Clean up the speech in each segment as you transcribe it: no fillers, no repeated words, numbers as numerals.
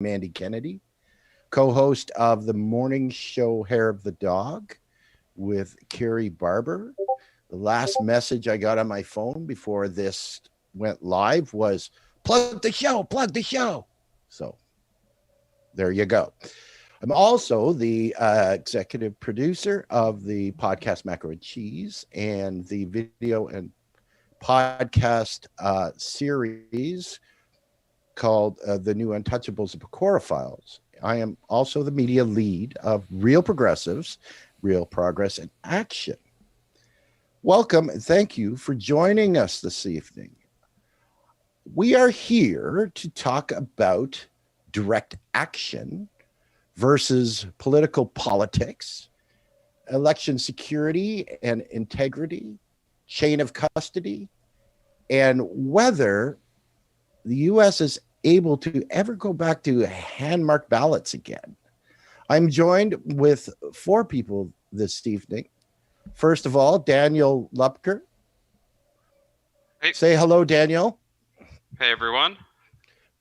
Andy Kennedy, co-host of the morning show Hair of the Dog with Carrie Barber. The last message I got on my phone before this went live was plug the show, plug the show. So there you go. I'm also the executive producer of the podcast Macro and Cheese and the video and podcast series called The New Untouchables of Pecora Files. I am also the media lead of Real Progressives, Real Progress and Action. Welcome and thank you for joining us this evening. We are here to talk about direct action versus political politics, election security and integrity, chain of custody, and whether the U.S. is able to ever go back to hand-marked ballots again. I'm joined with four people this evening. First of all, Daniel Lupker. Hey. Say hello, Daniel. Hey, everyone.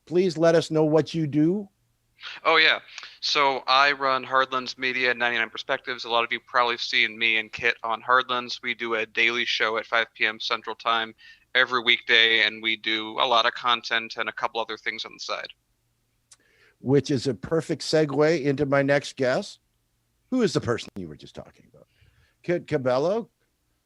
Please let us know what you do. Oh, yeah. So I run Hardlands Media, 99 Perspectives. A lot of you probably seen me and Kit on Hardlands. We do a daily show at 5 p.m. Central Time every weekday, and we do a lot of content and a couple other things on the side. Which is a perfect segue into my next guest. Who is the person you were just talking about? Kit Cabello.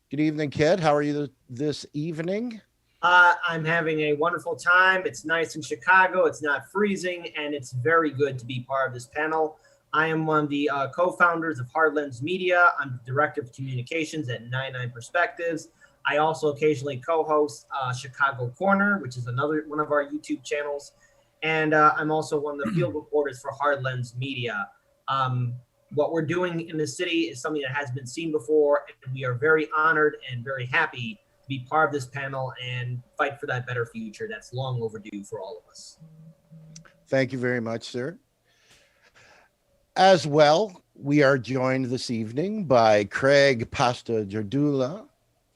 Good evening, Kit. How are you this evening? I'm having a wonderful time. It's nice in Chicago. It's not freezing, and it's very good to be part of this panel. I am one of the co-founders of Hardlands Media. I'm the director of communications at 99 Perspectives. I also occasionally co-host Chicago Corner, which is another one of our YouTube channels. And I'm also one of the field reporters for Hardlands Media. What we're doing in the city is something that has been seen before, and we are very honored and very happy to be part of this panel and fight for that better future that's long overdue for all of us. Thank you very much, sir. As well, we are joined this evening by Craig Pasta-Jardula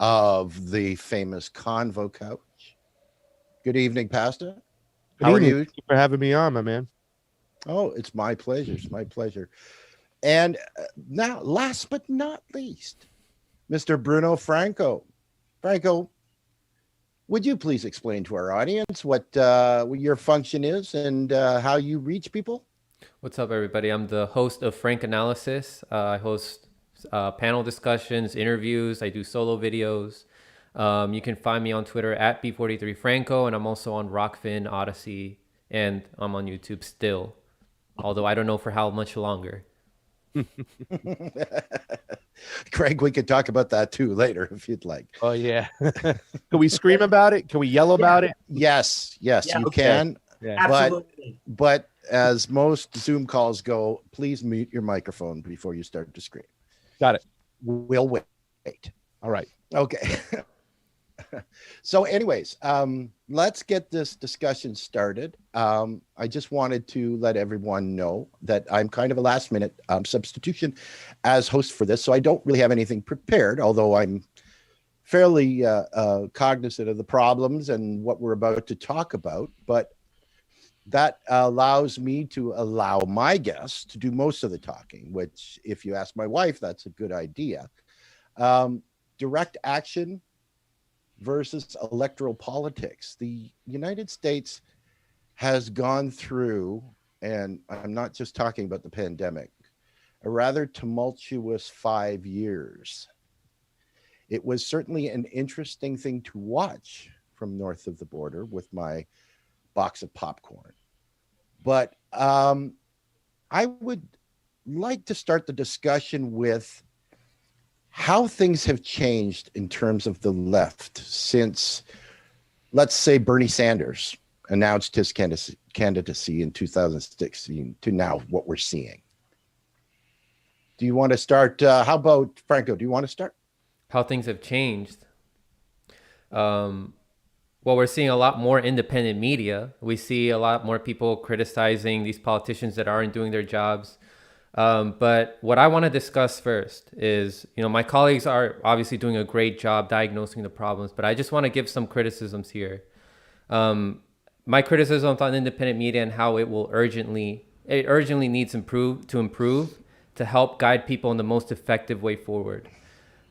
of the famous Convo Couch. Good evening, Pasta. How are you? Thank you for having me on, my man. Oh, it's my pleasure. It's my pleasure. And now, last but not least, Mr. Bruno Franco. Franco, would you please explain to our audience what your function is and how you reach people? What's up, everybody? I'm the host of Frank Analysis. I host panel discussions, interviews. I do solo videos. You can find me on Twitter at B43Franco, and I'm also on Rockfin, Odyssey, and I'm on YouTube still, although I don't know for how much longer. Craig, we could talk about that too later if you'd like. Oh, yeah. Can we scream about it? Can we yell about it? Yes, Yeah, you okay. can. Yeah. Absolutely. But as most Zoom calls go, please mute your microphone before you start to scream. Got it. We'll wait. All right. Okay. So anyways, let's get this discussion started. I just wanted to let everyone know that I'm kind of a last minute substitution as host for this. So I don't really have anything prepared, although I'm fairly cognizant of the problems and what we're about to talk about. But that allows me to allow my guests to do most of the talking, which if you ask my wife, that's a good idea. Direct action versus electoral politics. The United States has gone through, and I'm not just talking about the pandemic, a rather tumultuous 5 years. It was certainly an interesting thing to watch from north of the border with my box of popcorn. But I would like to start the discussion with how things have changed in terms of the left since, let's say, Bernie Sanders announced his candidacy in 2016 to now what we're seeing. Do you want to start? How about Franco? Do you want to start? How things have changed. Well, we're seeing a lot more independent media. We see a lot more people criticizing these politicians that aren't doing their jobs. But what I want to discuss first is, my colleagues are obviously doing a great job diagnosing the problems, but I just want to give some criticisms here. my criticisms on independent media and how it urgently needs to improve to help guide people in the most effective way forward.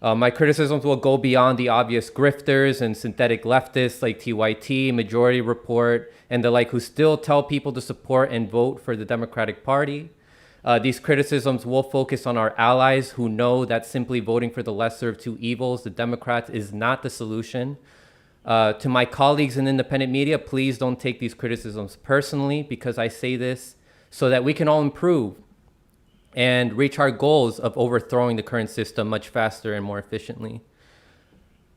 My criticisms will go beyond the obvious grifters and synthetic leftists like TYT, Majority Report, and the like, who still tell people to support and vote for the Democratic Party. These criticisms will focus on our allies who know that simply voting for the lesser of two evils, the Democrats, is not the solution. To my colleagues in independent media, please don't take these criticisms personally, because I say this so that we can all improve and reach our goals of overthrowing the current system much faster and more efficiently.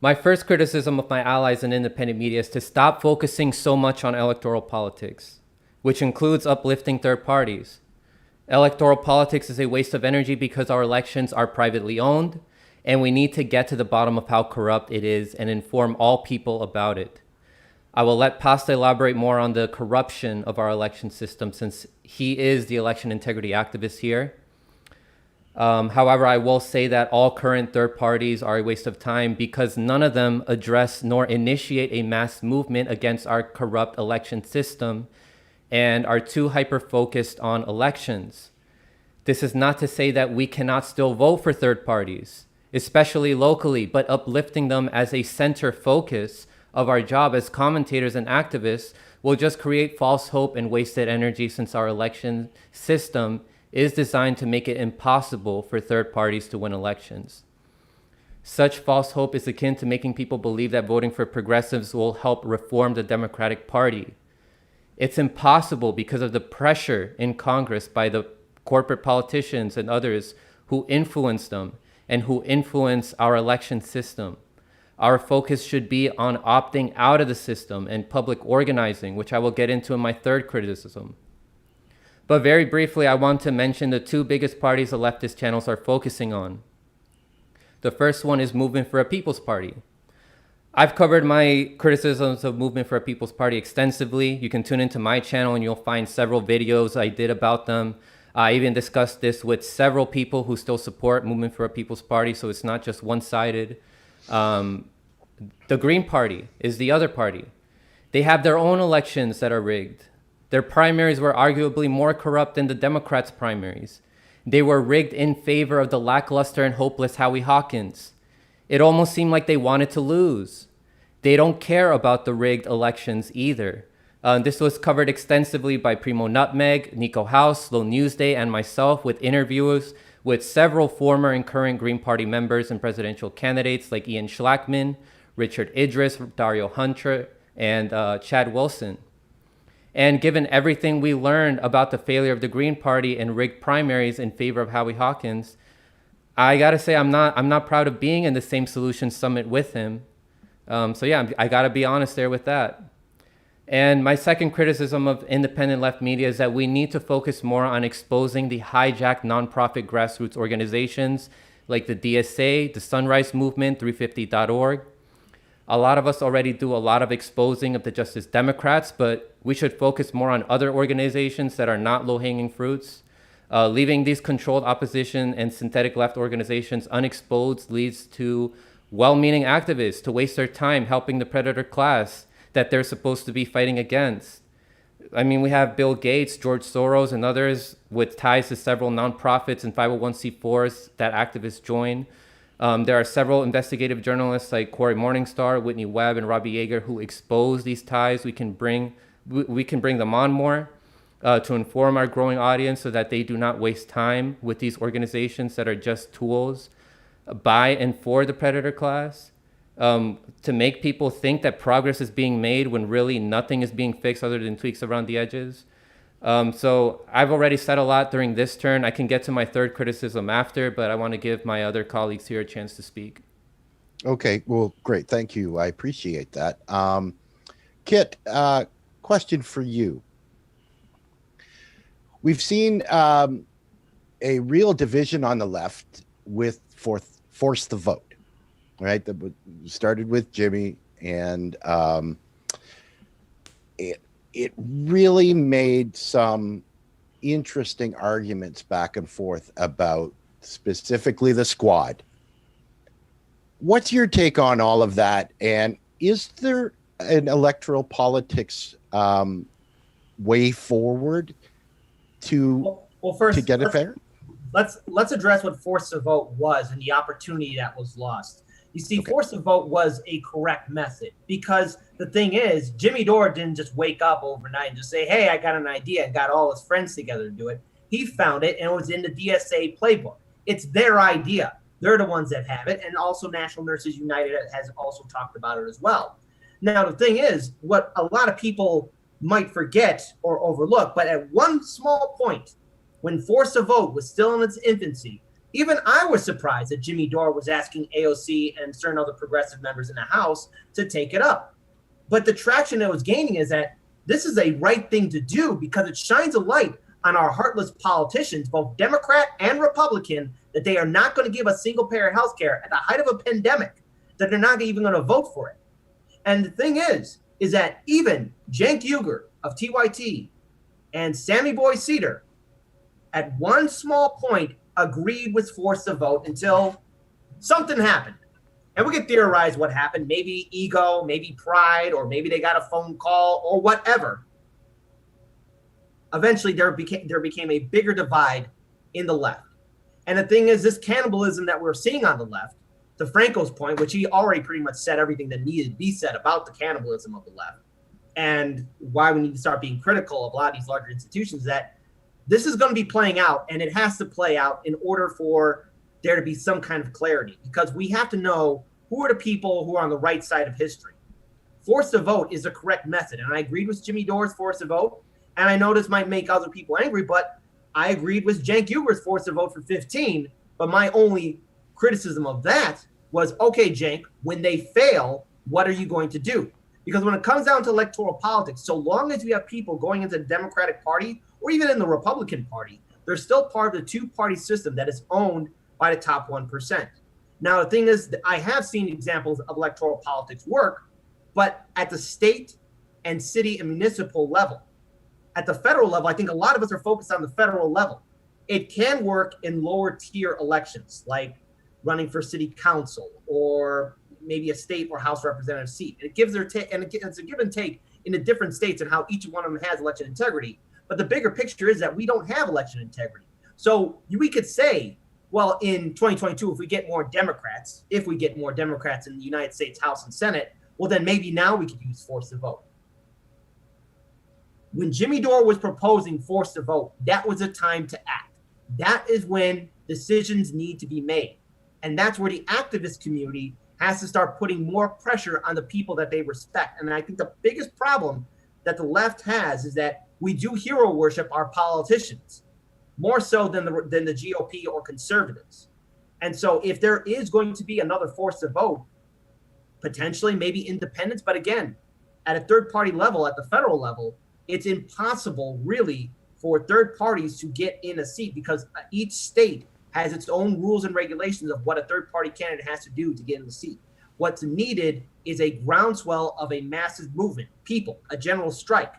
My first criticism of my allies in independent media is to stop focusing so much on electoral politics, which includes uplifting third parties. Electoral politics is a waste of energy because our elections are privately owned, and we need to get to the bottom of how corrupt it is and inform all people about it. I will let Pasta elaborate more on the corruption of our election system, since he is the election integrity activist here. However, I will say that all current third parties are a waste of time because none of them address nor initiate a mass movement against our corrupt election system and are too hyper-focused on elections. This is not to say that we cannot still vote for third parties, especially locally, but uplifting them as a center focus of our job as commentators and activists will just create false hope and wasted energy, since our election system is designed to make it impossible for third parties to win elections. Such false hope is akin to making people believe that voting for progressives will help reform the Democratic Party. It's impossible because of the pressure in Congress by the corporate politicians and others who influence them and who influence our election system. Our focus should be on opting out of the system and public organizing, which I will get into in my third criticism. But very briefly, I want to mention the two biggest parties the leftist channels are focusing on. The first one is Movement for a People's Party. I've covered my criticisms of Movement for a People's Party extensively. You can tune into my channel and you'll find several videos I did about them. I even discussed this with several people who still support Movement for a People's Party, so it's not just one-sided. The Green Party is the other party. They have their own elections that are rigged. Their primaries were arguably more corrupt than the Democrats' primaries. They were rigged in favor of the lackluster and hopeless Howie Hawkins. It almost seemed like they wanted to lose. They don't care about the rigged elections either. This was covered extensively by Primo Nutmeg, Nico House, Slow Newsday, and myself, with interviews with several former and current Green Party members and presidential candidates like Ian Schlackman, Richard Idris, Dario Hunter, and Chad Wilson. And given everything we learned about the failure of the Green Party and rigged primaries in favor of Howie Hawkins, I gotta say I'm not proud of being in the same solution summit with him. So yeah, I gotta be honest there with that. And my second criticism of independent left media is that we need to focus more on exposing the hijacked nonprofit grassroots organizations like the DSA, the Sunrise Movement, 350.org. A lot of us already do a lot of exposing of the Justice Democrats, but we should focus more on other organizations that are not low-hanging fruits. Leaving these controlled opposition and synthetic left organizations unexposed leads to well-meaning activists to waste their time helping the predator class that they're supposed to be fighting against. I mean, we have Bill Gates, George Soros, and others with ties to several nonprofits and 501c4s that activists join. There are several investigative journalists like Corey Morningstar, Whitney Webb, and Robbie Yeager who expose these ties. We can bring them on more to inform our growing audience so that they do not waste time with these organizations that are just tools by and for the predator class. To make people think that progress is being made when really nothing is being fixed other than tweaks around the edges. So I've already said a lot during this turn. I can get to my third criticism after, but I want to give my other colleagues here a chance to speak. Okay, well, great. Thank you. I appreciate that. Kit, question for you. We've seen a real division on the left with force the vote. Right, that started with Jimmy, and it really made some interesting arguments back and forth about specifically the squad. What's your take on all of that? And is there an electoral politics way forward to First, get it fair? Let's address what force to vote was and the opportunity that was lost. You see, force to vote was a correct method, because the thing is, Jimmy Dore didn't just wake up overnight and just say, hey, I got an idea, and got all his friends together to do it. He found it, and it was in the DSA playbook. It's their idea. They're the ones that have it, and also National Nurses United has also talked about it as well. Now, the thing is, what a lot of people might forget or overlook, but at one small point, when force to vote was still in its infancy, even I was surprised that Jimmy Dore was asking AOC and certain other progressive members in the House to take it up. But the traction it was gaining is that this is a right thing to do, because it shines a light on our heartless politicians, both Democrat and Republican, that they are not going to give a single payer health care at the height of a pandemic, that they're not even going to vote for it. And the thing is that even Cenk Uygur of TYT and Sammy Boy Cedar, at one small point, agreed with force to vote until something happened. And we can theorize what happened. Maybe ego, maybe pride, or maybe they got a phone call or whatever. Eventually, there became a bigger divide in the left. And the thing is, this cannibalism that we're seeing on the left, to Franco's point, which he already pretty much said everything that needed to be said about the cannibalism of the left, and why we need to start being critical of a lot of these larger institutions, that this is going to be playing out, and it has to play out in order for there to be some kind of clarity, because we have to know who are the people who are on the right side of history. Force to vote is the correct method, and I agreed with Jimmy Dore's force to vote, and I know this might make other people angry, but I agreed with Cenk Uyghur's force to vote for 15, but my only criticism of that was, okay, Cenk, when they fail, what are you going to do? Because when it comes down to electoral politics, so long as you have people going into the Democratic Party or even in the Republican Party, they're still part of the two-party system that is owned by the top 1%. Now, the thing is, I have seen examples of electoral politics work, but at the state and city and municipal level. At the federal level, I think a lot of us are focused on the federal level. It can work in lower tier elections, like running for city council or maybe a state or House representative seat. It gives it's a give and take in the different states and how each one of them has election integrity. But the bigger picture is that we don't have election integrity. So we could say, well, in 2022, if we get more Democrats in the United States House and Senate, well, then maybe now we could use force to vote. When Jimmy Dore was proposing force to vote, that was a time to act. That is when decisions need to be made. And that's where the activist community has to start putting more pressure on the people that they respect. And I think the biggest problem that the left has is that we do hero worship our politicians more so than the GOP or conservatives. And so if there is going to be another force to vote, potentially maybe independents, but again, at a third party level, at the federal level, it's impossible really for third parties to get in a seat, because each state has its own rules and regulations of what a third party candidate has to do to get in the seat. What's needed is a groundswell of a massive movement, people, a general strike.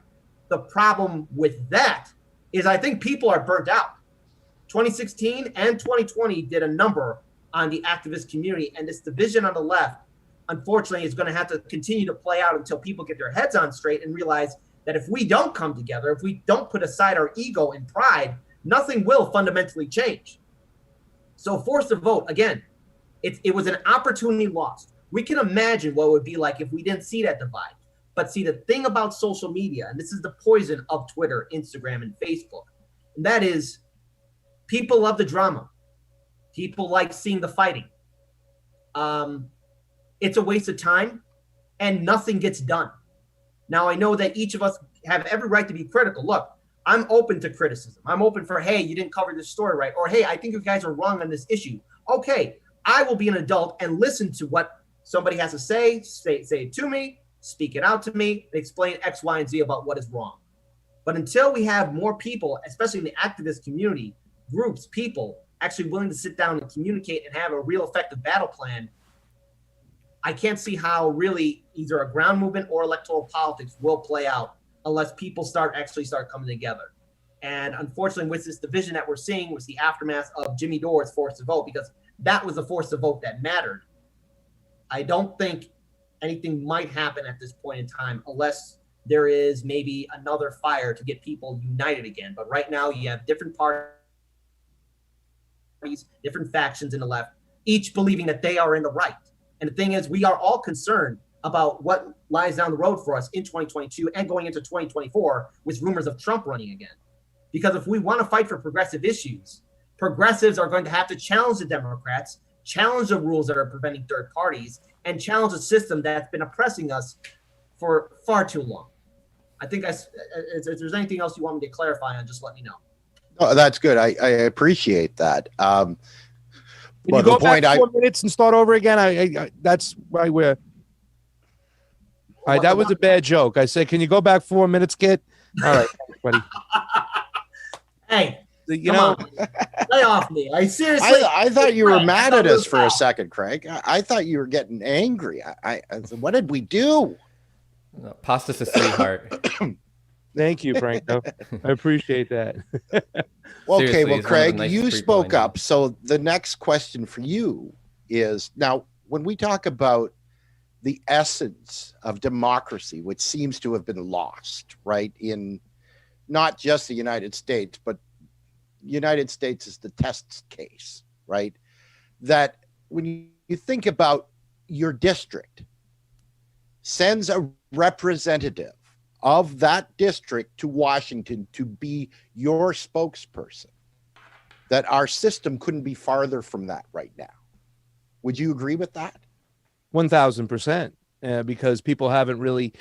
The problem with that is I think people are burnt out. 2016 and 2020 did a number on the activist community, and this division on the left, unfortunately, is going to have to continue to play out until people get their heads on straight and realize that if we don't come together, if we don't put aside our ego and pride, nothing will fundamentally change. So force to vote, again, it was an opportunity lost. We can imagine what it would be like if we didn't see that divide. But see, the thing about social media, and this is the poison of Twitter, Instagram, and Facebook, and that is people love the drama. People like seeing the fighting. It's a waste of time, and nothing gets done. Now, I know that each of us have every right to be critical. Look, I'm open to criticism. I'm open for, hey, you didn't cover this story right. Or, hey, I think you guys are wrong on this issue. Okay, I will be an adult and listen to what somebody has to say it to me, speak it out to me, and explain X, Y, and Z about what is wrong. But until we have more people, especially in the activist community, groups, people actually willing to sit down and communicate and have a real effective battle plan, I can't see how really either a ground movement or electoral politics will play out unless people start coming together. And unfortunately, with this division that we're seeing, was the aftermath of Jimmy Dore's force to vote, because that was the force to vote that mattered. I don't think anything might happen at this point in time, unless there is maybe another fire to get people united again. But right now, you have different parties, different factions in the left, each believing that they are in the right. And the thing is, we are all concerned about what lies down the road for us in 2022 and going into 2024 with rumors of Trump running again. Because if we want to fight for progressive issues, progressives are going to have to challenge the Democrats, challenge the rules that are preventing third parties, and challenge a system that's been oppressing us for far too long. I think if there's anything else you want me to clarify on, just let me know. Oh, that's good. I appreciate that. Can you go back 4 minutes and start over again? I that's why we're. All right, that was a bad joke. I said, can you go back 4 minutes, kid? All right, thanks, buddy. Hey, you know, lay off me. I seriously. I thought you were mad at us for a second, Craig. I thought you were getting angry. What did we do? Pasta's a sweetheart. Thank you, Franco. I appreciate that. Okay, well, Craig, you spoke up. So the next question for you is, now, when we talk about the essence of democracy, which seems to have been lost, right, in not just the United States, but United States is the test case, right? That when you think about your district sends a representative of that district to Washington to be your spokesperson, that our system couldn't be farther from that right now. Would you agree with that? 1,000%, because people haven't really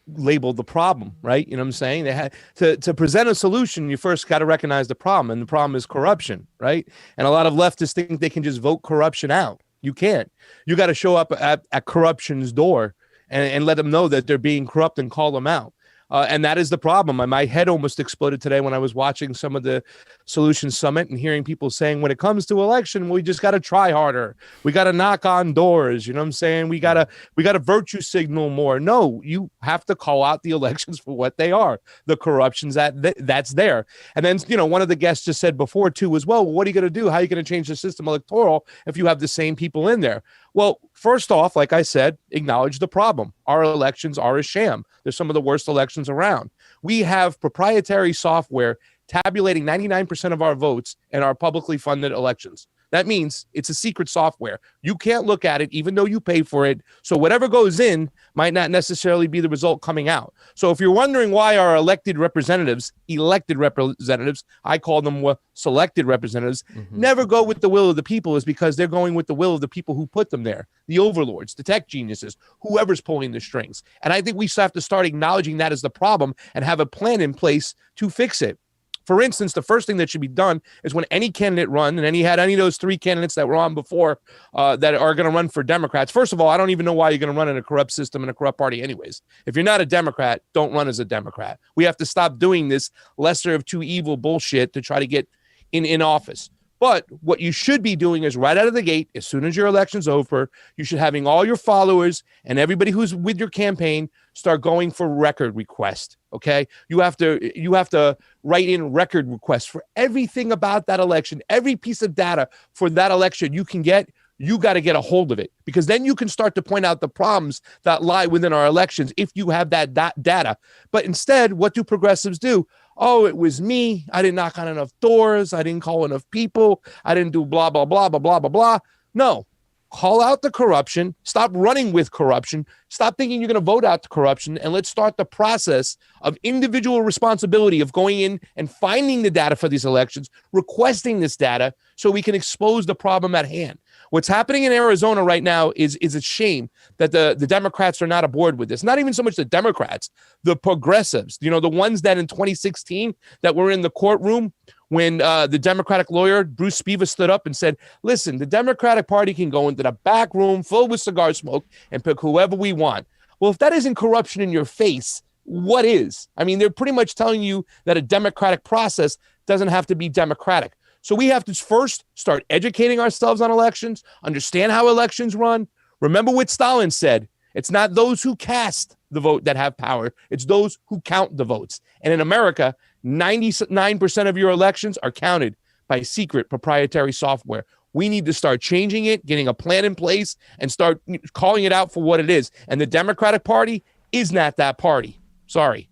labeled the problem, right? You know what I'm saying? They had to present a solution. You first got to recognize the problem, and the problem is corruption, right? And a lot of leftists think they can just vote corruption out. You can't. You got to show up at corruption's door and let them know that they're being corrupt and call them out. And that is the problem. My head almost exploded today when I was watching some of the Solution Summit and hearing people saying, when it comes to election, we just got to try harder. We got to knock on doors. You know what I'm saying? We got to virtue signal more. No, you have to call out the elections for what they are. The corruption's that's there. And then, you know, one of the guests just said before too, as well, what are you going to do? How are you going to change the system electoral if you have the same people in there? Well, first off, like I said, acknowledge the problem. Our elections are a sham. They're some of the worst elections around. We have proprietary software tabulating 99% of our votes in our publicly funded elections. That means it's a secret software. You can't look at it, even though you pay for it. So whatever goes in might not necessarily be the result coming out. So if you're wondering why our elected representatives, I call them selected representatives, never go with the will of the people, is because they're going with the will of the people who put them there, the overlords, the tech geniuses, whoever's pulling the strings. And I think we have to start acknowledging that as the problem and have a plan in place to fix it. For instance, the first thing that should be done is when any candidate run, and he had any of those three candidates that were on before that are going to run for Democrats. First of all, I don't even know why you're going to run in a corrupt system and a corrupt party anyways. If you're not a Democrat, don't run as a Democrat. We have to stop doing this lesser of two evil bullshit to try to get in office. But what you should be doing is right out of the gate, as soon as your election's over, you should having all your followers and everybody who's with your campaign start going for record request. Okay, you have to write in record requests for everything about that election, every piece of data for that election you can get. You got to get a hold of it, because then you can start to point out the problems that lie within our elections if you have that data. But instead, what do progressives do? Oh, it was me. I didn't knock on enough doors. I didn't call enough people. I didn't do blah, blah, blah, blah, blah, blah, blah. No, call out the corruption. Stop running with corruption. Stop thinking you're going to vote out the corruption. And let's start the process of individual responsibility of going in and finding the data for these elections, requesting this data so we can expose the problem at hand. What's happening in Arizona right now is a shame that the Democrats are not aboard with this. Not even so much the Democrats, the progressives, you know, the ones that in 2016 that were in the courtroom when the Democratic lawyer, Bruce Spiva, stood up and said, listen, the Democratic Party can go into the back room filled with cigar smoke and pick whoever we want. Well, if that isn't corruption in your face, what is? I mean, they're pretty much telling you that a democratic process doesn't have to be democratic. So we have to first start educating ourselves on elections, understand how elections run. Remember what Stalin said. It's not those who cast the vote that have power. It's those who count the votes. And in America, 99% of your elections are counted by secret proprietary software. We need to start changing it, getting a plan in place, and start calling it out for what it is. And the Democratic Party is not that party. Sorry.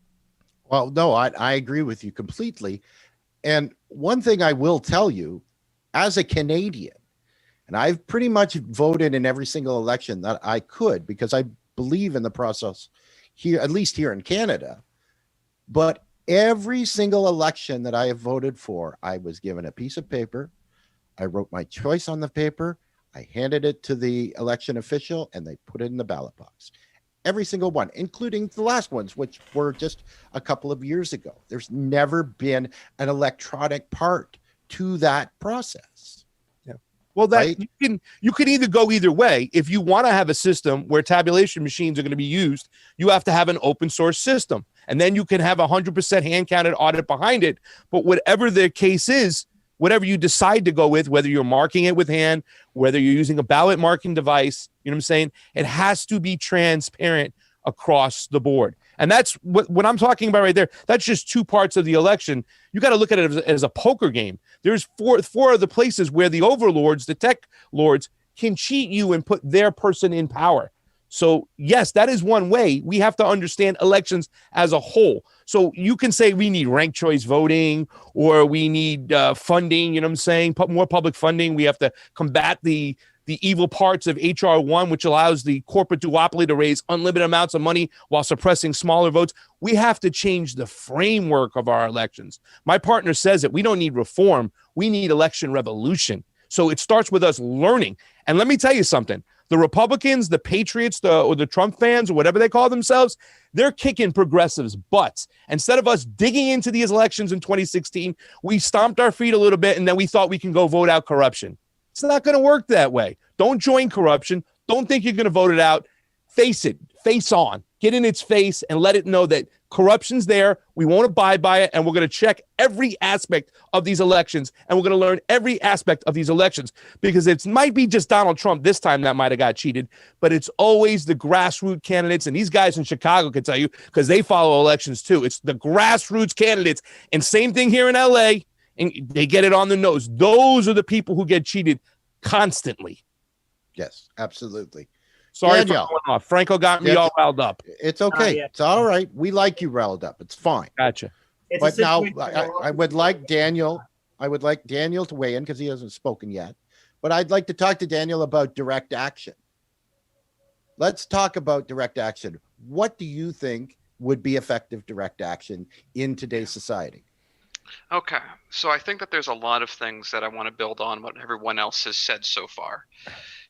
Well, no, I agree with you completely. And one thing I will tell you, as a Canadian, and I've pretty much voted in every single election that I could because I believe in the process here, at least here in Canada. But every single election that I have voted for, I was given a piece of paper. I wrote my choice on the paper. I handed it to the election official and they put it in the ballot box. Every single one, including the last ones, which were just a couple of years ago. There's never been an electronic part to that process. Yeah. Well, that Right? you can either go either way. If you want to have a system where tabulation machines are going to be used, you have to have an open source system. And then you can have 100% hand counted audit behind it. But whatever the case is, whatever you decide to go with, whether you're marking it with hand, whether you're using a ballot marking device, you know what I'm saying? It has to be transparent across the board. And that's what I'm talking about right there. That's just two parts of the election. You got to look at it as a poker game. There's four of the places where the overlords, the tech lords, can cheat you and put their person in power. So yes, that is one way. We have to understand elections as a whole. So you can say we need ranked choice voting or we need funding, you know what I'm saying? More public funding. We have to combat the evil parts of HR 1, which allows the corporate duopoly to raise unlimited amounts of money while suppressing smaller votes. We have to change the framework of our elections. My partner says that we don't need reform. We need election revolution. So it starts with us learning. And let me tell you something. The Republicans, the Patriots, or the Trump fans, or whatever they call themselves, they're kicking progressives' butts. Instead of us digging into these elections in 2016, we stomped our feet a little bit, and then we thought we can go vote out corruption. It's not going to work that way. Don't join corruption. Don't think you're going to vote it out. Face it. Face on. Get in its face and let it know that corruption's there. We won't abide by it, and we're going to check every aspect of these elections, and we're going to learn every aspect of these elections because it might be just Donald Trump this time that might have got cheated, but it's always the grassroots candidates, and these guys in Chicago can tell you because they follow elections too. It's the grassroots candidates, and same thing here in LA, and they get it on the nose. Those are the people who get cheated constantly. Yes, absolutely. Sorry Danielle. for going off. Franco got me all riled up. It's okay. Yeah. It's all right. We like you riled up. It's fine. Gotcha. It's But a now situation I would like Daniel. I would like Daniel to weigh in because he hasn't spoken yet. But I'd like to talk to Daniel about direct action. Let's talk about direct action. What do you think would be effective direct action in today's society? Okay, so I think that there's a lot of things that I want to build on what everyone else has said so far.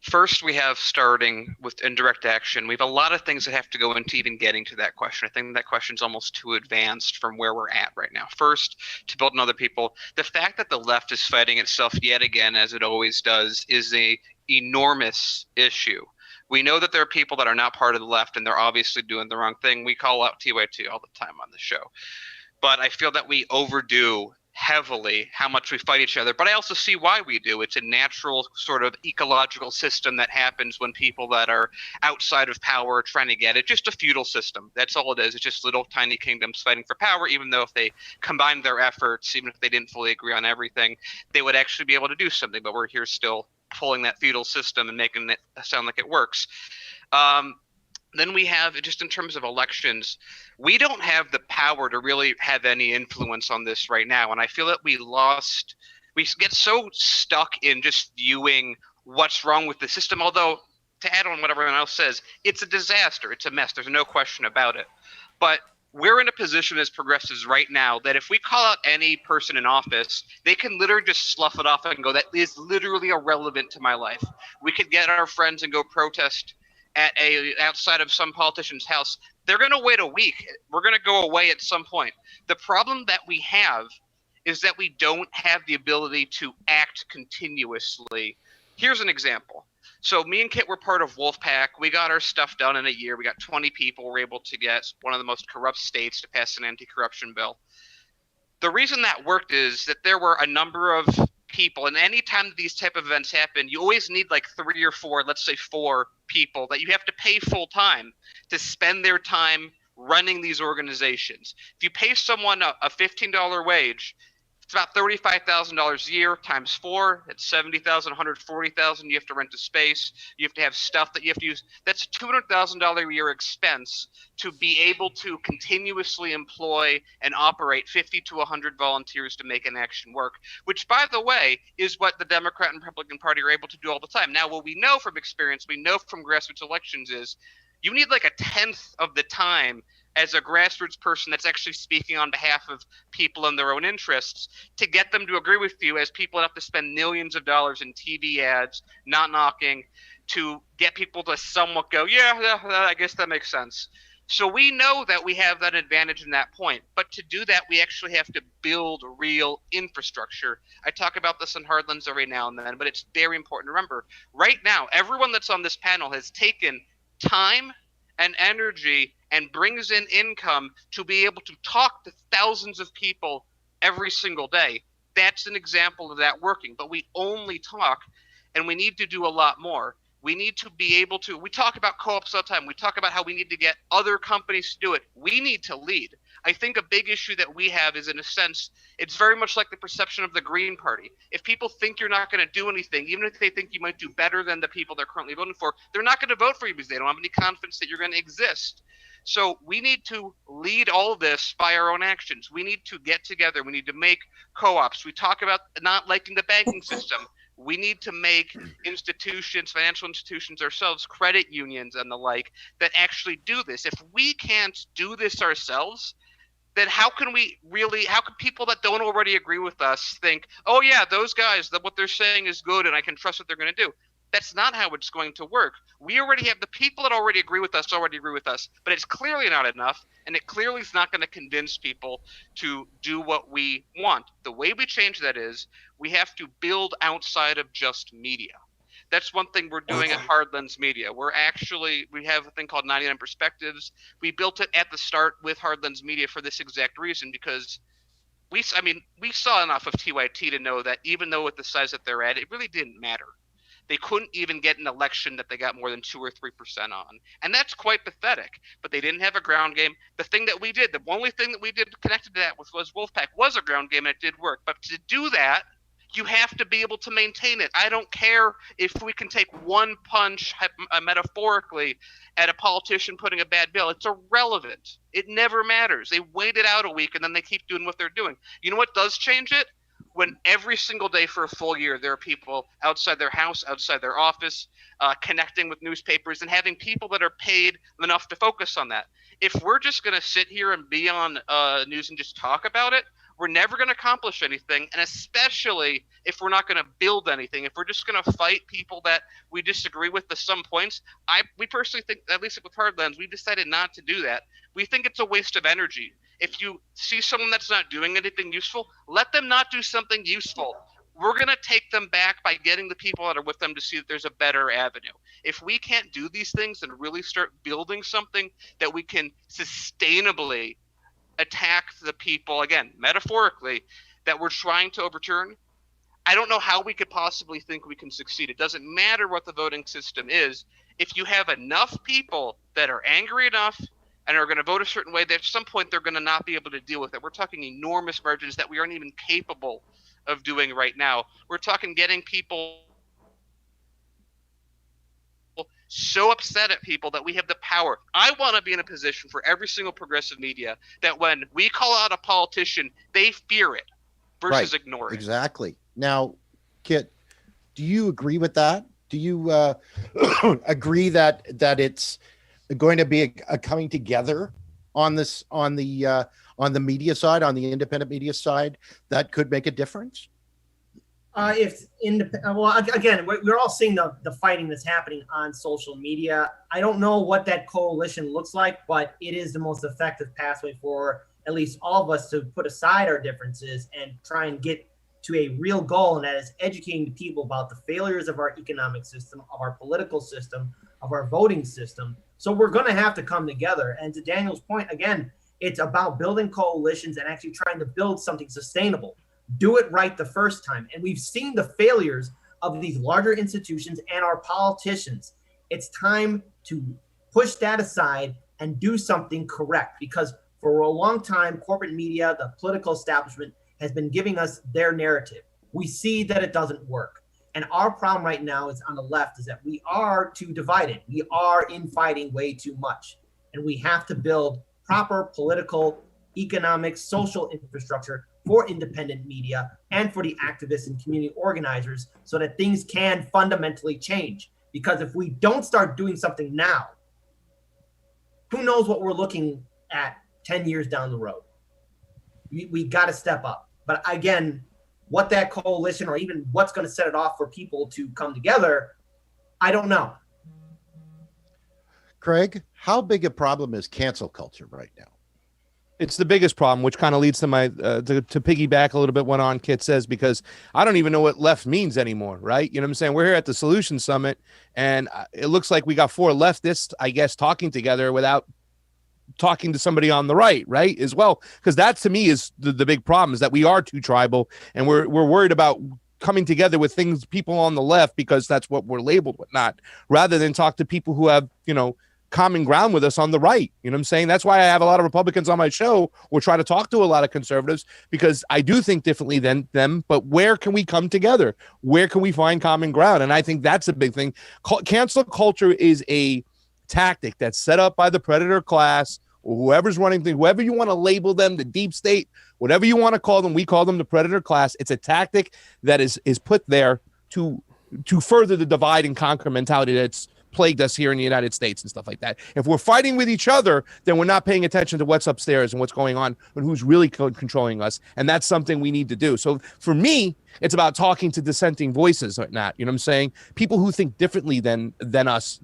First, we have starting with indirect action. We have a lot of things that have to go into even getting to that question. I think that question's almost too advanced from where we're at right now. First, to build on other people, the fact that the left is fighting itself yet again, as it always does, is a enormous issue. We know that there are people that are not part of the left, and they're obviously doing the wrong thing. We call out TYT all the time on the show. But I feel that we overdo heavily how much we fight each other. But I also see why we do. It's a natural sort of ecological system that happens when people that are outside of power are trying to get it. Just a feudal system. That's all it is. It's just little tiny kingdoms fighting for power, even though if they combined their efforts, even if they didn't fully agree on everything, they would actually be able to do something. But we're here still pulling that feudal system and making it sound like it works. Then we have, just in terms of elections, we don't have the power to really have any influence on this right now. And I feel that we get so stuck in just viewing what's wrong with the system. Although, to add on what everyone else says, it's a disaster. It's a mess. There's no question about it. But we're in a position as progressives right now that if we call out any person in office, they can literally just slough it off and go, that is literally irrelevant to my life. We could get our friends and go protest outside of some politician's house. They're going to wait a week. We're going to go away at some point. The problem that we have is that we don't have the ability to act continuously. Here's an example. So me and Kit were part of Wolfpack. We got our stuff done in a year. We got 20 people. We're able to get one of the most corrupt states to pass an anti-corruption bill. The reason that worked is that there were a number of people, and anytime these type of events happen, you always need like 3 or 4, let's say 4 people that you have to pay full time to spend their time running these organizations. If you pay someone a $15 wage, It's about $35,000 a year times 4. That's 70,000, 140,000. You have to rent a space. You have to have stuff that you have to use. That's a $200,000 a year expense to be able to continuously employ and operate 50 to 100 volunteers to make an action work, which, by the way, is what the Democrat and Republican Party are able to do all the time. Now, what we know from experience, we know from grassroots elections is you need like a tenth of the time as a grassroots person that's actually speaking on behalf of people in their own interests to get them to agree with you, as people have to spend millions of dollars in TV ads, not knocking, to get people to somewhat go, yeah, I guess that makes sense. So we know that we have that advantage in that point. But to do that, we actually have to build real infrastructure. I talk about this in Hardlands every now and then, but it's very important to remember. Right now, everyone that's on this panel has taken time and energy and brings in income to be able to talk to thousands of people every single day. That's an example of that working. But we only talk, and we need to do a lot more. We need to be able to, we talk about co-ops all the time. We talk about how we need to get other companies to do it. We need to lead. I think a big issue that we have is, in a sense, it's very much like the perception of the Green Party. If people think you're not going to do anything, even if they think you might do better than the people they're currently voting for, they're not going to vote for you because they don't have any confidence that you're going to exist. So we need to lead all of this by our own actions. We need to get together. We need to make co-ops. We talk about not liking the banking system. We need to make institutions, financial institutions ourselves, credit unions and the like, that actually do this. If we can't do this ourselves, then how can people that don't already agree with us think, oh yeah, those guys, what they're saying is good and I can trust what they're going to do? That's not how it's going to work. We already have the people that already agree with us, but it's clearly not enough, and it clearly is not going to convince people to do what we want. The way we change that is we have to build outside of just media. That's one thing we're doing at Hardlands Media. We have a thing called 99 Perspectives. We built it at the start with Hardlands Media for this exact reason, because we saw enough of TYT to know that even though at the size that they're at, it really didn't matter. They couldn't even get an election that they got more than 2 or 3% on. And that's quite pathetic. But they didn't have a ground game. The thing that we did, the only thing that we did connected to that was Wolfpack, was a ground game, and it did work. But to do that, you have to be able to maintain it. I don't care if we can take one punch, metaphorically, at a politician putting a bad bill. It's irrelevant. It never matters. They wait it out a week, and then they keep doing what they're doing. You know what does change it? When every single day for a full year, there are people outside their house, outside their office, connecting with newspapers and having people that are paid enough to focus on that. If we're just going to sit here and be on news and just talk about it, we're never going to accomplish anything, and especially if we're not going to build anything. If we're just going to fight people that we disagree with to some points, we personally think, at least with Hardlands, we've decided not to do that. We think it's a waste of energy. If you see someone that's not doing anything useful, let them not do something useful. We're going to take them back by getting the people that are with them to see that there's a better avenue. If we can't do these things and really start building something that we can sustainably attack the people, again, metaphorically, that we're trying to overturn, I don't know how we could possibly think we can succeed. It doesn't matter what the voting system is. If you have enough people that are angry enough and are going to vote a certain way, that at some point they're going to not be able to deal with it. We're talking enormous margins that we aren't even capable of doing right now. We're talking getting people so upset at people that we have the power. I want to be in a position for every single progressive media that when we call out a politician, they fear it versus ignore it. Exactly. Now, Kit, do you agree with that? Do you agree that it's going to be a coming together on this, on the media side, on the independent media side, that could make a difference? Again, we're all seeing the fighting that's happening on social media. I don't know what that coalition looks like, but it is the most effective pathway for at least all of us to put aside our differences and try and get to a real goal, and that is educating people about the failures of our economic system, of our political system, of our voting system. So we're going to have to come together. And to Daniel's point, again, it's about building coalitions and actually trying to build something sustainable. Do it right the first time. And we've seen the failures of these larger institutions and our politicians. It's time to push that aside and do something correct, because for a long time, corporate media, the political establishment, has been giving us their narrative. We see that it doesn't work. And our problem right now is on the left is that we are too divided. We are infighting way too much. And we have to build proper political, economic, social infrastructure for independent media and for the activists and community organizers so that things can fundamentally change. Because if we don't start doing something now, who knows what we're looking at 10 years down the road. We got to step up. But again, what that coalition or even what's going to set it off for people to come together, I don't know. Craig, how big a problem is cancel culture right now? It's the biggest problem, which kind of leads to my to piggyback a little bit what on Kit says, because I don't even know what left means anymore, right? You know what I'm saying? We're here at the Solution Summit, and it looks like we got four leftists, I guess, talking together without talking to somebody on the right as well, because that to me is the big problem, is that we are too tribal, and we're worried about coming together with people on the left because that's what we're labeled with, not rather than talk to people who have, common ground with us on the right. You know what I'm saying? That's why I have a lot of Republicans on my show or try to talk to a lot of conservatives, because I do think differently than them, but where can we come together? Where can we find common ground? And I think that's a big thing. Cancel culture is a tactic that's set up by the predator class or whoever's running things, whoever you want to label them, the deep state, whatever you want to call them, we call them the predator class. It's a tactic that is put there to further the divide and conquer mentality that's plagued us here in the United States and stuff like that. If we're fighting with each other, then we're not paying attention to what's upstairs and what's going on and who's really controlling us. And that's something we need to do. So for me, it's about talking to dissenting voices or not. You know what I'm saying? People who think differently than us.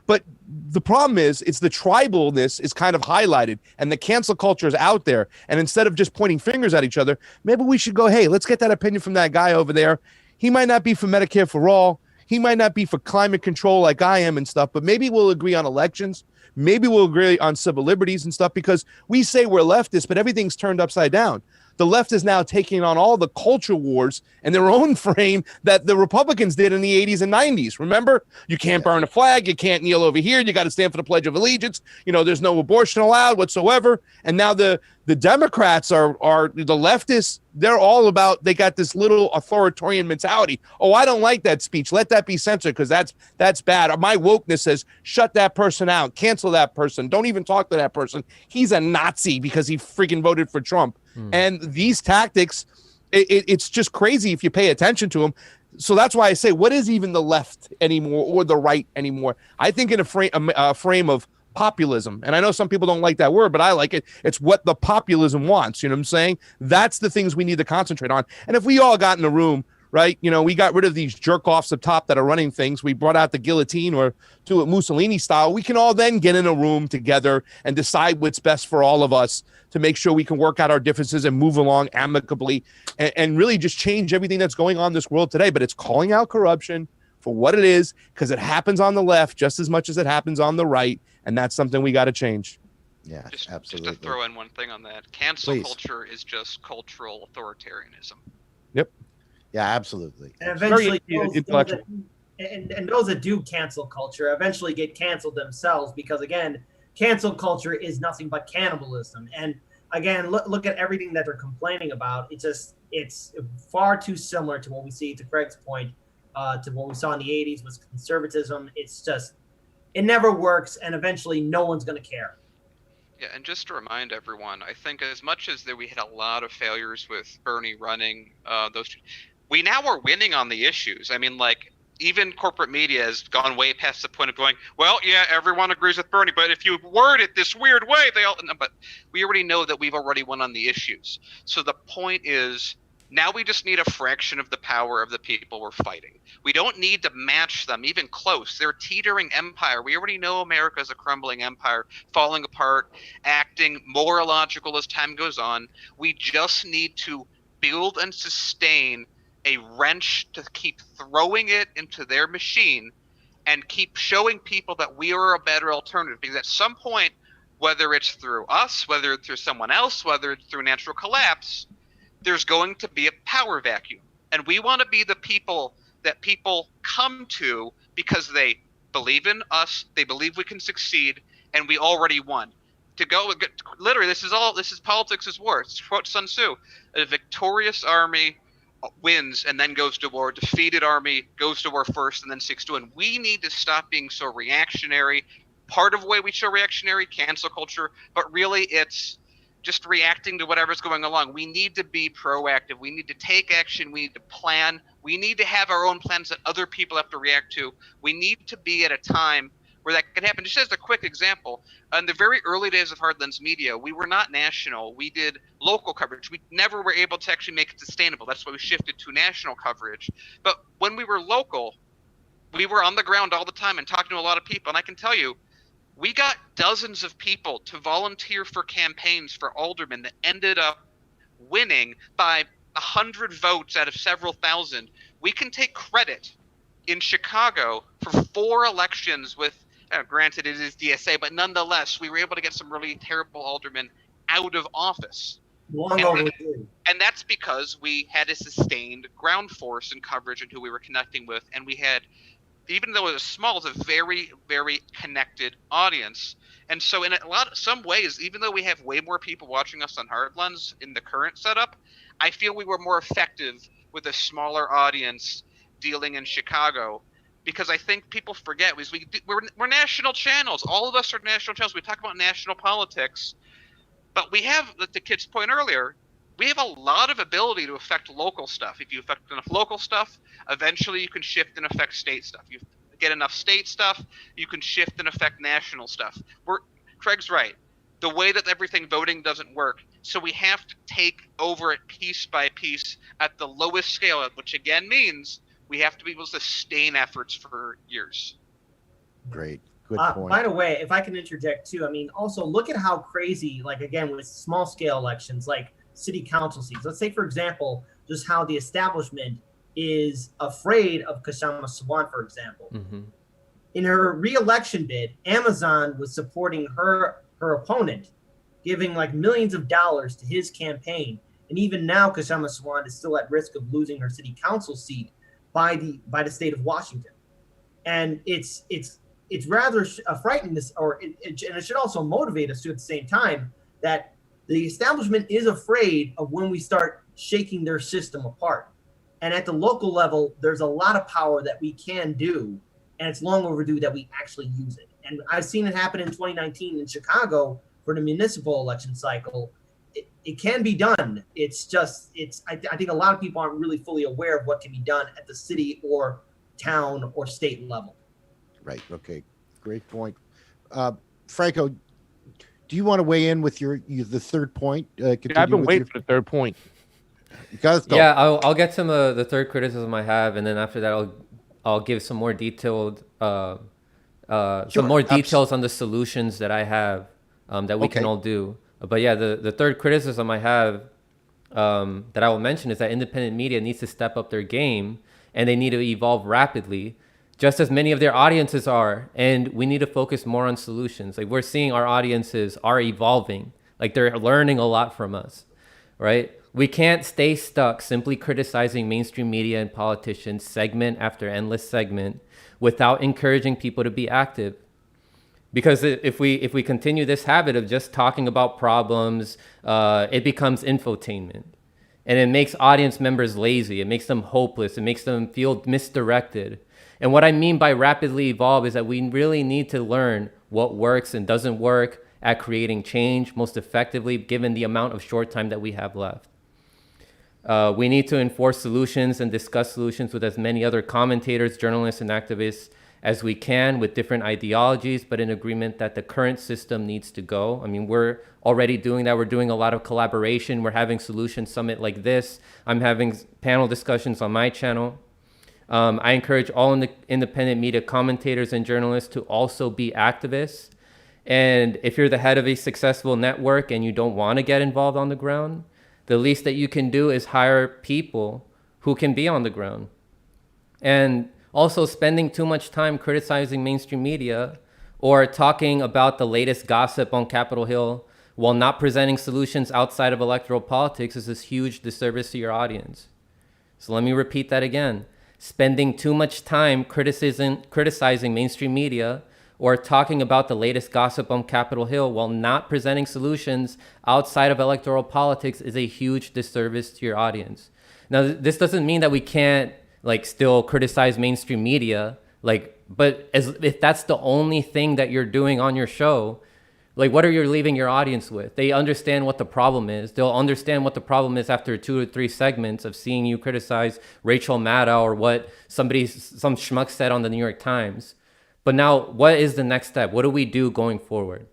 But the problem is, it's the tribalness is kind of highlighted and the cancel culture is out there. And instead of just pointing fingers at each other, maybe we should go, hey, let's get that opinion from that guy over there. He might not be for Medicare for all. He might not be for climate control like I am and stuff, but maybe we'll agree on elections. Maybe we'll agree on civil liberties and stuff, because we say we're leftists, but everything's turned upside down. The left is now taking on all the culture wars in their own frame that the Republicans did in the 80s and 90s. Remember? You can't burn a flag. You can't kneel over here. You got to stand for the Pledge of Allegiance. There's no abortion allowed whatsoever. And now the Democrats are the leftists. They're all about, they got this little authoritarian mentality. Oh, I don't like that speech. Let that be censored because that's bad. My wokeness says, shut that person out. Cancel that person. Don't even talk to that person. He's a Nazi because he freaking voted for Trump. And these tactics, it's just crazy if you pay attention to them. So that's why I say, what is even the left anymore or the right anymore? I think in a frame of populism. And I know some people don't like that word, but I like it. It's what the populism wants. You know what I'm saying? That's the things we need to concentrate on. And if we all got in a room, right, we got rid of these jerk-offs up top that are running things. We brought out the guillotine or do it Mussolini style. We can all then get in a room together and decide what's best for all of us to make sure we can work out our differences and move along amicably and really just change everything that's going on in this world today. But it's calling out corruption for what it is, because it happens on the left just as much as it happens on the right. And that's something we got to change. Yeah, absolutely. Just to throw in one thing on that. Cancel culture is just cultural authoritarianism. Yep. Yeah, absolutely. And eventually, those that do cancel culture eventually get canceled themselves, because, again, cancel culture is nothing but cannibalism. And, again, look at everything that they're complaining about. It's far too similar to what we see, to Craig's point, to what we saw in the 80s with conservatism. It never works, and eventually no one's going to care. Yeah, and just to remind everyone, I think as much as we had a lot of failures with Bernie running we now are winning on the issues. I mean, even corporate media has gone way past the point of going, well, yeah, everyone agrees with Bernie, but if you word it this weird way, but we already know that we've already won on the issues. So the point is, now we just need a fraction of the power of the people we're fighting. We don't need to match them even close. They're a teetering empire. We already know America is a crumbling empire, falling apart, acting more illogical as time goes on. We just need to build and sustain a wrench to keep throwing it into their machine and keep showing people that we are a better alternative. Because at some point, whether it's through us, whether it's through someone else, whether it's through natural collapse, there's going to be a power vacuum. And we want to be the people that people come to because they believe in us, they believe we can succeed, and we already won. to go, literally, this is politics is war. It's quote Sun Tzu: a victorious army wins and then goes to war. Defeated army goes to war first and then seeks to win. We need to stop being so reactionary. Part of the way we show reactionary, cancel culture, but really it's just reacting to whatever's going along. We need to be proactive. We need to take action. We need to plan. We need to have our own plans that other people have to react to. We need to be at a time where that can happen. Just as a quick example, in the very early days of Hardlands Media, we were not national. We did local coverage. We never were able to actually make it sustainable. That's why we shifted to national coverage. But when we were local, we were on the ground all the time and talking to a lot of people. And I can tell you, we got dozens of people to volunteer for campaigns for aldermen that ended up winning by 100 votes out of several thousand. We can take credit in Chicago for 4 elections with, granted it is DSA, but nonetheless, we were able to get some really terrible aldermen out of office. And that's because we had a sustained ground force and coverage and who we were connecting with, and we had, even though it was small, it's a very, very connected audience. And so in some ways, even though we have way more people watching us on Hardlands in the current setup, I feel we were more effective with a smaller audience dealing in Chicago, because I think people forget we're national channels. All of us are national channels. We talk about national politics, but we have, to Kit's point earlier, we have a lot of ability to affect local stuff. If you affect enough local stuff, eventually you can shift and affect state stuff. You get enough state stuff, you can shift and affect national stuff. Craig's right. The way that everything voting doesn't work, so we have to take over it piece by piece at the lowest scale, which again means we have to be able to sustain efforts for years. Great. Good point. By the way, if I can interject too, I mean, also look at how crazy, like again, with small scale elections, like city council seats. Let's say, for example, just how the establishment is afraid of Kshama Sawant, for example. Mm-hmm. In her re-election bid, Amazon was supporting her opponent, giving like millions of dollars to his campaign. And even now, Kshama Sawant is still at risk of losing her city council seat by the state of Washington. And it's rather frightening, and it should also motivate us to, at the same time, that the establishment is afraid of when we start shaking their system apart. And at the local level, there's a lot of power that we can do, and it's long overdue that we actually use it. And I've seen it happen in 2019 in Chicago for the municipal election cycle. It can be done. I think a lot of people aren't really fully aware of what can be done at the city or town or state level. Right. Okay. Great point. Franco, do you want to weigh in with the third point? I've been waiting for the third point. Yeah, I'll get to the third criticism I have, and then after that, I'll give some more detailed details on the solutions that I have that we can all do. But yeah, the third criticism I have that I will mention is that independent media needs to step up their game, and they need to evolve rapidly, just as many of their audiences are. And we need to focus more on solutions. Like, we're seeing our audiences are evolving. Like, they're learning a lot from us, right? We can't stay stuck simply criticizing mainstream media and politicians segment after endless segment without encouraging people to be active. Because if we continue this habit of just talking about problems, it becomes infotainment. And it makes audience members lazy. It makes them hopeless. It makes them feel misdirected. And what I mean by rapidly evolve is that we really need to learn what works and doesn't work at creating change most effectively, given the amount of short time that we have left. We need to enforce solutions and discuss solutions with as many other commentators, journalists, and activists as we can, with different ideologies, but in agreement that the current system needs to go. I mean, we're already doing that. We're doing a lot of collaboration. We're having solution summit like this. I'm having panel discussions on my channel. I encourage all independent media commentators and journalists to also be activists. And if you're the head of a successful network and you don't want to get involved on the ground, the least that you can do is hire people who can be on the ground. And also, spending too much time criticizing mainstream media or talking about the latest gossip on Capitol Hill while not presenting solutions outside of electoral politics is this huge disservice to your audience. So let me repeat that again. Spending too much time criticizing mainstream media or talking about the latest gossip on Capitol Hill while not presenting solutions outside of electoral politics is a huge disservice to your audience. Now, this doesn't mean that we can't like still criticize mainstream media, like, but if that's the only thing that you're doing on your show, like, what are you leaving your audience with? They understand what the problem is. They'll understand what the problem is after 2 or 3 segments of seeing you criticize Rachel Maddow or what some schmuck said on the New York Times. But now, what is the next step? What do we do going forward?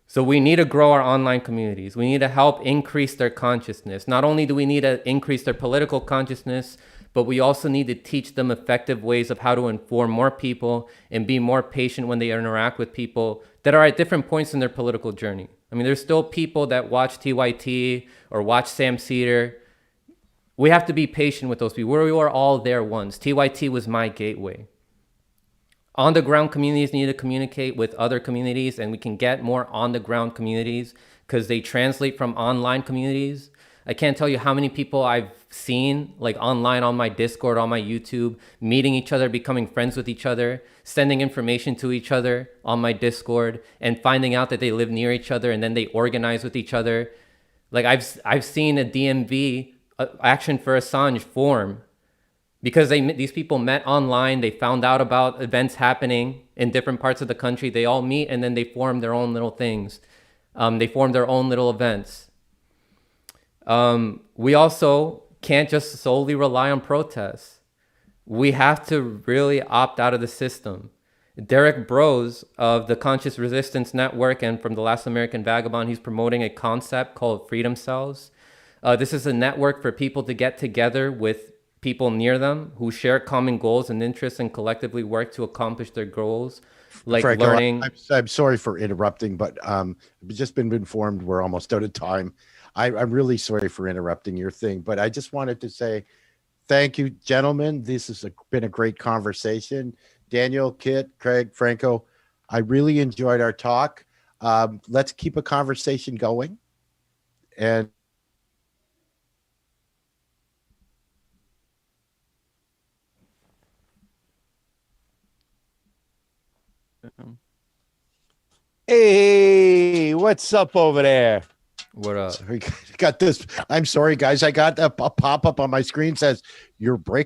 So we need to grow our online communities. We need to help increase their consciousness. Not only do we need to increase their political consciousness, but we also need to teach them effective ways of how to inform more people and be more patient when they interact with people that are at different points in their political journey. I mean, there's still people that watch TYT or watch Sam Cedar. We have to be patient with those people. We were all there once. TYT was my gateway. On the ground communities need to communicate with other communities, and we can get more on the ground communities because they translate from online communities. I can't tell you how many people I've seen like online on my Discord, on my YouTube, meeting each other, becoming friends with each other, sending information to each other on my Discord, and finding out that they live near each other, and then they organize with each other. Like I've seen a DMV Action for Assange form because these people met online. They found out about events happening in different parts of the country. They all meet, and then they form their own little things. They form their own little events. We also can't just solely rely on protests. We have to really opt out of the system. Derek Bros of the Conscious Resistance Network and from The Last American Vagabond, he's promoting a concept called Freedom Cells. This is a network for people to get together with people near them who share common goals and interests and collectively work to accomplish their goals, like Franco, learning. I'm sorry for interrupting, but I've just been informed we're almost out of time. I'm really sorry for interrupting your thing, but I just wanted to say thank you, gentlemen. This has been a great conversation. Daniel, Kit, Craig, Franco, I really enjoyed our talk. Let's keep a conversation going. And Hey, what's up over there? What up? we got this. I'm sorry, guys. I got a pop-up on my screen says you're breaking